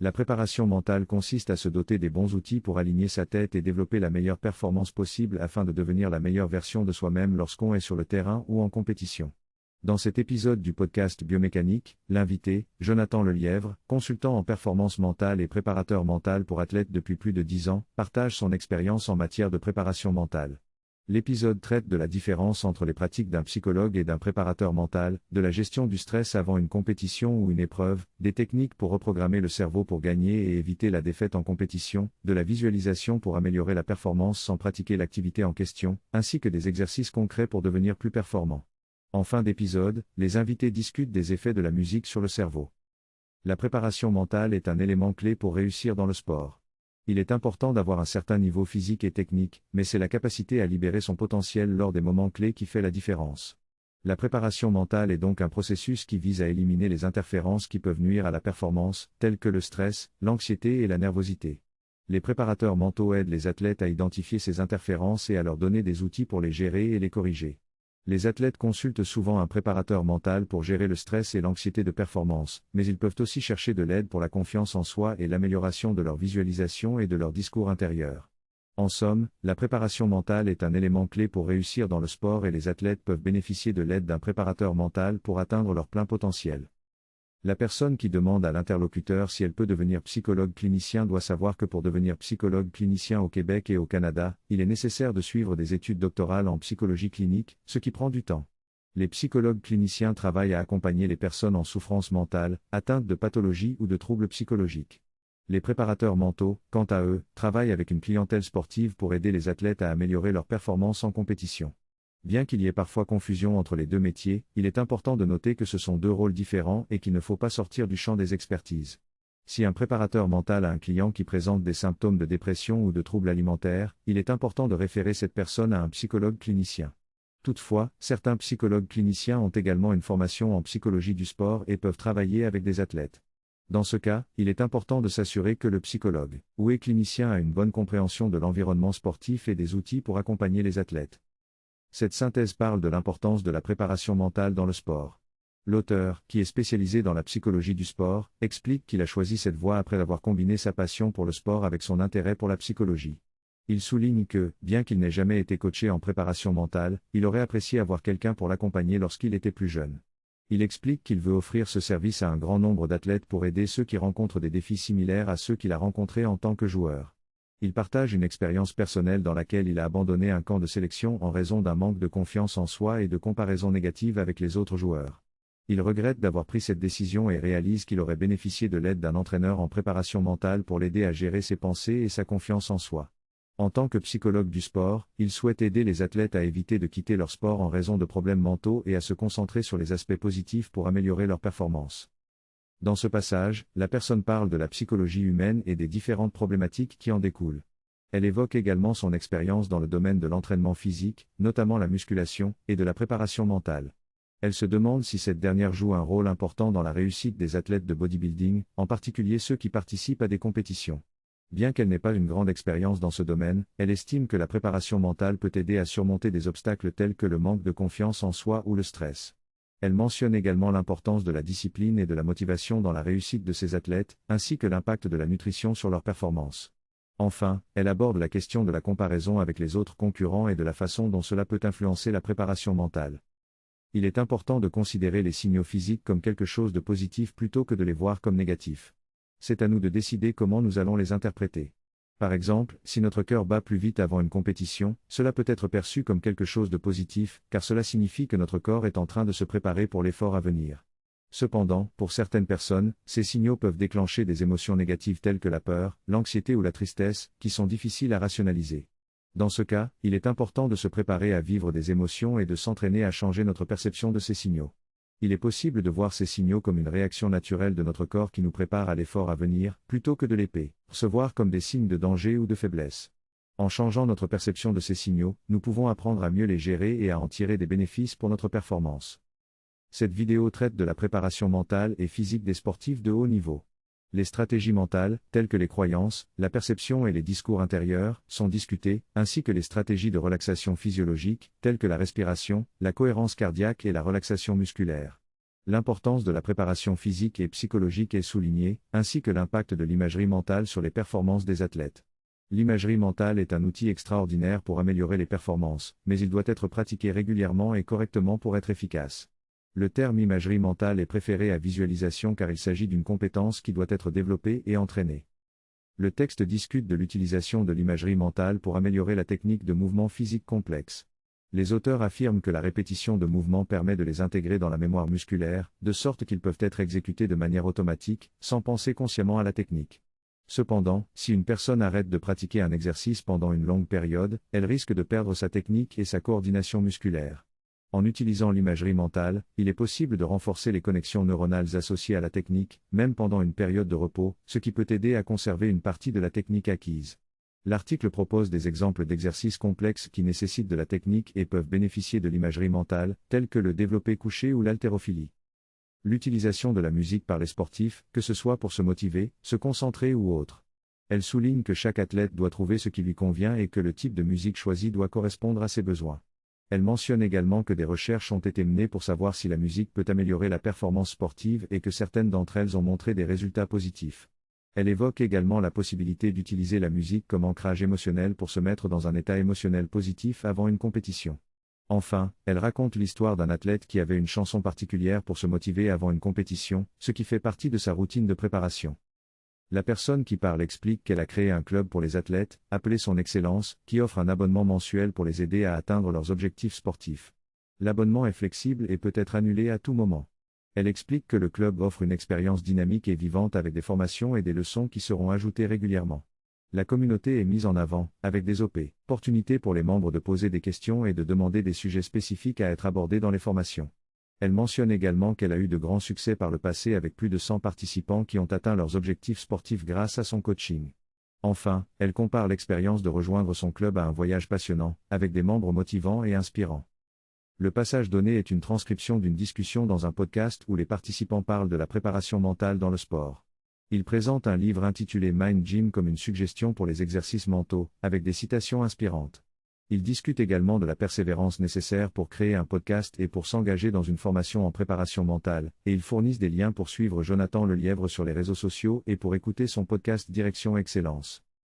La préparation mentale consiste à se doter des bons outils pour aligner sa tête et développer la meilleure performance possible afin de devenir la meilleure version de soi-même lorsqu'on est sur le terrain ou en compétition. Dans cet épisode du podcast Biomécanique, l'invité, Jonathan Lelièvre, consultant en performance mentale et préparateur mental pour athlètes depuis plus de 10 ans, partage son expérience en matière de préparation mentale. L'épisode traite de la différence entre les pratiques d'un psychologue et d'un préparateur mental, de la gestion du stress avant une compétition ou une épreuve, des techniques pour reprogrammer le cerveau pour gagner et éviter la défaite en compétition, de la visualisation pour améliorer la performance sans pratiquer l'activité en question, ainsi que des exercices concrets pour devenir plus performant. En fin d'épisode, les invités discutent des effets de la musique sur le cerveau. La préparation mentale est un élément clé pour réussir dans le sport. Il est important d'avoir un certain niveau physique et technique, mais c'est la capacité à libérer son potentiel lors des moments clés qui fait la différence. La préparation mentale est donc un processus qui vise à éliminer les interférences qui peuvent nuire à la performance, telles que le stress, l'anxiété et la nervosité. Les préparateurs mentaux aident les athlètes à identifier ces interférences et à leur donner des outils pour les gérer et les corriger. Les athlètes consultent souvent un préparateur mental pour gérer le stress et l'anxiété de performance, mais ils peuvent aussi chercher de l'aide pour la confiance en soi et l'amélioration de leur visualisation et de leur discours intérieur. En somme, la préparation mentale est un élément clé pour réussir dans le sport et les athlètes peuvent bénéficier de l'aide d'un préparateur mental pour atteindre leur plein potentiel. La personne qui demande à l'interlocuteur si elle peut devenir psychologue clinicien doit savoir que pour devenir psychologue clinicien au Québec et au Canada, il est nécessaire de suivre des études doctorales en psychologie clinique, ce qui prend du temps. Les psychologues cliniciens travaillent à accompagner les personnes en souffrance mentale, atteintes de pathologies ou de troubles psychologiques. Les préparateurs mentaux, quant à eux, travaillent avec une clientèle sportive pour aider les athlètes à améliorer leur performance en compétition. Bien qu'il y ait parfois confusion entre les deux métiers, il est important de noter que ce sont deux rôles différents et qu'il ne faut pas sortir du champ des expertises. Si un préparateur mental a un client qui présente des symptômes de dépression ou de troubles alimentaires, il est important de référer cette personne à un psychologue clinicien. Toutefois, certains psychologues cliniciens ont également une formation en psychologie du sport et peuvent travailler avec des athlètes. Dans ce cas, il est important de s'assurer que le psychologue ou clinicien a une bonne compréhension de l'environnement sportif et des outils pour accompagner les athlètes. Cette synthèse parle de l'importance de la préparation mentale dans le sport. L'auteur, qui est spécialisé dans la psychologie du sport, explique qu'il a choisi cette voie après avoir combiné sa passion pour le sport avec son intérêt pour la psychologie. Il souligne que, bien qu'il n'ait jamais été coaché en préparation mentale, il aurait apprécié avoir quelqu'un pour l'accompagner lorsqu'il était plus jeune. Il explique qu'il veut offrir ce service à un grand nombre d'athlètes pour aider ceux qui rencontrent des défis similaires à ceux qu'il a rencontrés en tant que joueur. Il partage une expérience personnelle dans laquelle il a abandonné un camp de sélection en raison d'un manque de confiance en soi et de comparaison négative avec les autres joueurs. Il regrette d'avoir pris cette décision et réalise qu'il aurait bénéficié de l'aide d'un entraîneur en préparation mentale pour l'aider à gérer ses pensées et sa confiance en soi. En tant que psychologue du sport, il souhaite aider les athlètes à éviter de quitter leur sport en raison de problèmes mentaux et à se concentrer sur les aspects positifs pour améliorer leur performance. Dans ce passage, la personne parle de la psychologie humaine et des différentes problématiques qui en découlent. Elle évoque également son expérience dans le domaine de l'entraînement physique, notamment la musculation, et de la préparation mentale. Elle se demande si cette dernière joue un rôle important dans la réussite des athlètes de bodybuilding, en particulier ceux qui participent à des compétitions. Bien qu'elle n'ait pas une grande expérience dans ce domaine, elle estime que la préparation mentale peut aider à surmonter des obstacles tels que le manque de confiance en soi ou le stress. Elle mentionne également l'importance de la discipline et de la motivation dans la réussite de ces athlètes, ainsi que l'impact de la nutrition sur leur performance. Enfin, elle aborde la question de la comparaison avec les autres concurrents et de la façon dont cela peut influencer la préparation mentale. Il est important de considérer les signaux physiques comme quelque chose de positif plutôt que de les voir comme négatifs. C'est à nous de décider comment nous allons les interpréter. Par exemple, si notre cœur bat plus vite avant une compétition, cela peut être perçu comme quelque chose de positif, car cela signifie que notre corps est en train de se préparer pour l'effort à venir. Cependant, pour certaines personnes, ces signaux peuvent déclencher des émotions négatives telles que la peur, l'anxiété ou la tristesse, qui sont difficiles à rationaliser. Dans ce cas, il est important de se préparer à vivre des émotions et de s'entraîner à changer notre perception de ces signaux. Il est possible de voir ces signaux comme une réaction naturelle de notre corps qui nous prépare à l'effort à venir, plutôt que de les percevoir comme des signes de danger ou de faiblesse. En changeant notre perception de ces signaux, nous pouvons apprendre à mieux les gérer et à en tirer des bénéfices pour notre performance. Cette vidéo traite de la préparation mentale et physique des sportifs de haut niveau. Les stratégies mentales, telles que les croyances, la perception et les discours intérieurs, sont discutées, ainsi que les stratégies de relaxation physiologique, telles que la respiration, la cohérence cardiaque et la relaxation musculaire. L'importance de la préparation physique et psychologique est soulignée, ainsi que l'impact de l'imagerie mentale sur les performances des athlètes. L'imagerie mentale est un outil extraordinaire pour améliorer les performances, mais il doit être pratiqué régulièrement et correctement pour être efficace. Le terme imagerie mentale est préféré à visualisation car il s'agit d'une compétence qui doit être développée et entraînée. Le texte discute de l'utilisation de l'imagerie mentale pour améliorer la technique de mouvements physiques complexes. Les auteurs affirment que la répétition de mouvements permet de les intégrer dans la mémoire musculaire, de sorte qu'ils peuvent être exécutés de manière automatique, sans penser consciemment à la technique. Cependant, si une personne arrête de pratiquer un exercice pendant une longue période, elle risque de perdre sa technique et sa coordination musculaire. En utilisant l'imagerie mentale, il est possible de renforcer les connexions neuronales associées à la technique, même pendant une période de repos, ce qui peut aider à conserver une partie de la technique acquise. L'article propose des exemples d'exercices complexes qui nécessitent de la technique et peuvent bénéficier de l'imagerie mentale, tels que le développé couché ou l'haltérophilie. L'utilisation de la musique par les sportifs, que ce soit pour se motiver, se concentrer ou autre. Elle souligne que chaque athlète doit trouver ce qui lui convient et que le type de musique choisi doit correspondre à ses besoins. Elle mentionne également que des recherches ont été menées pour savoir si la musique peut améliorer la performance sportive et que certaines d'entre elles ont montré des résultats positifs. Elle évoque également la possibilité d'utiliser la musique comme ancrage émotionnel pour se mettre dans un état émotionnel positif avant une compétition. Enfin, elle raconte l'histoire d'un athlète qui avait une chanson particulière pour se motiver avant une compétition, ce qui fait partie de sa routine de préparation. La personne qui parle explique qu'elle a créé un club pour les athlètes, appelé Son Excellence, qui offre un abonnement mensuel pour les aider à atteindre leurs objectifs sportifs. L'abonnement est flexible et peut être annulé à tout moment. Elle explique que le club offre une expérience dynamique et vivante avec des formations et des leçons qui seront ajoutées régulièrement. La communauté est mise en avant, avec des opportunités pour les membres de poser des questions et de demander des sujets spécifiques à être abordés dans les formations. Elle mentionne également qu'elle a eu de grands succès par le passé avec plus de 100 participants qui ont atteint leurs objectifs sportifs grâce à son coaching. Enfin, elle compare l'expérience de rejoindre son club à un voyage passionnant, avec des membres motivants et inspirants. Le passage donné est une transcription d'une discussion dans un podcast où les participants parlent de la préparation mentale dans le sport. Il présente un livre intitulé Mind Gym comme une suggestion pour les exercices mentaux, avec des citations inspirantes. Il discute également de la persévérance nécessaire pour créer un podcast et pour s'engager dans une formation en préparation mentale, et ils fournissent des liens pour suivre Jonathan Lelièvre sur les réseaux sociaux et pour écouter son podcast Direction Excellence.